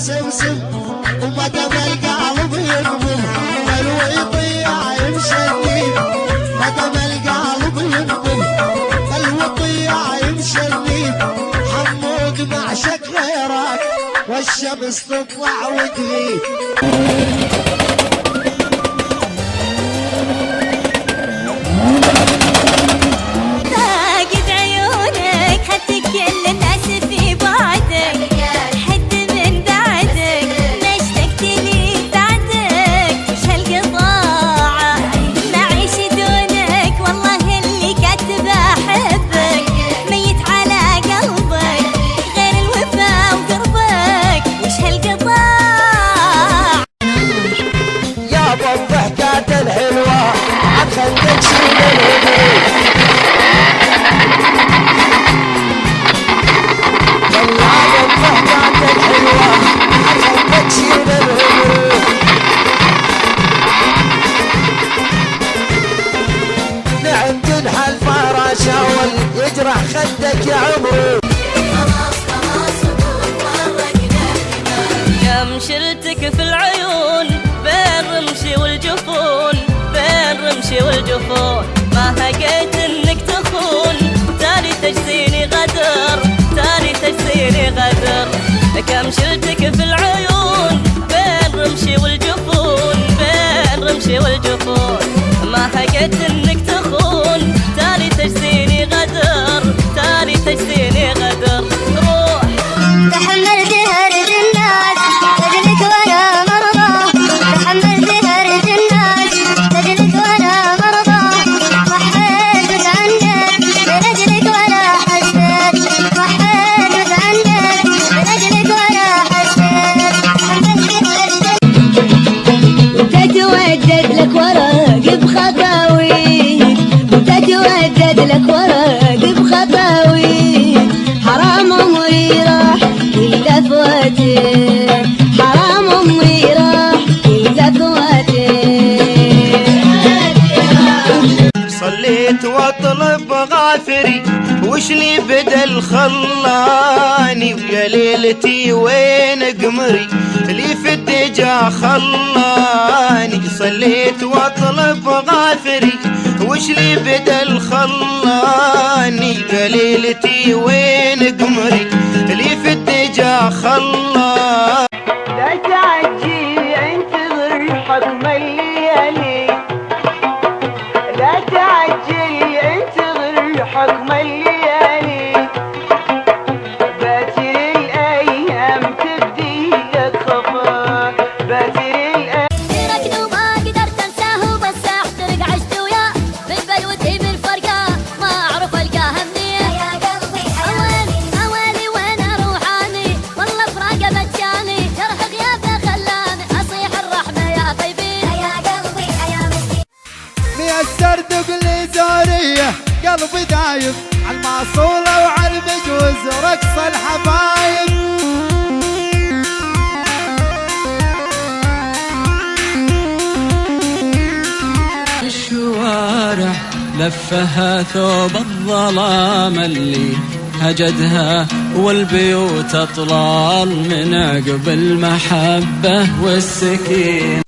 مسمسم وما دام القلب ينظم الوطيع يمشني ما دام القلب ينظم الوطيع يمشني حمود معشق غيرك والشمس تطلع وتغيب يجرح خدك يا عمري كم شلتك في العيون بين رمشي والجفون بين رمشي والجفون ما هقيت انك تخون تالي تجزيني غدر تالي تجزيني غدر كم شلتك في العيون بين رمشي والجفون بين رمشي والجفون ما هقيت انك تخون تالي تجزيني غدر تالي تجزيني غدر روح تحملت هرج الناس لجلك وانا مرضى تحملت هرج الناس لجلك وانا مرضى وحيت عنك لجلك ولا حسيت وحيت عنك لجلك ولا حسيت وتتودد لك ورق بخطاوي وتتودد لك ورق بخطاوي حرام عمري راح إلا فواتي حرام عمري راح إلا فواتي صليت واطلب غافري وش لي بدل خلاني ويا ليلتي وين قمري لي في الدجا خلاني صليت واطلب غافري وش لي بدل خلاني يا ليلتي وين قمري لي في الدجا خلاني لا تعجي انتظر حكم الليالي لا تعجل انتظر حكم الليالي باتر الايام تبدي لك خفا باتر الايام ركنوا ما قدرت انساه بس احترق عشت وياه بالبلوتي بالفرقه ما اعرف القاها منين يا قلبي اوالي وين اروح اني والله فراقه بتجاني جرح غيابه خلاني اصيح الرحمه يا طيبين يا قلبي يا مسكين ميسر دبلي زوريه قلبي دايب عالمعصوله وعالمجوز رقص الحبايب الشوارع لفها ثوب الظلام اللي هجدها والبيوت اطلال من عقب المحبه والسكين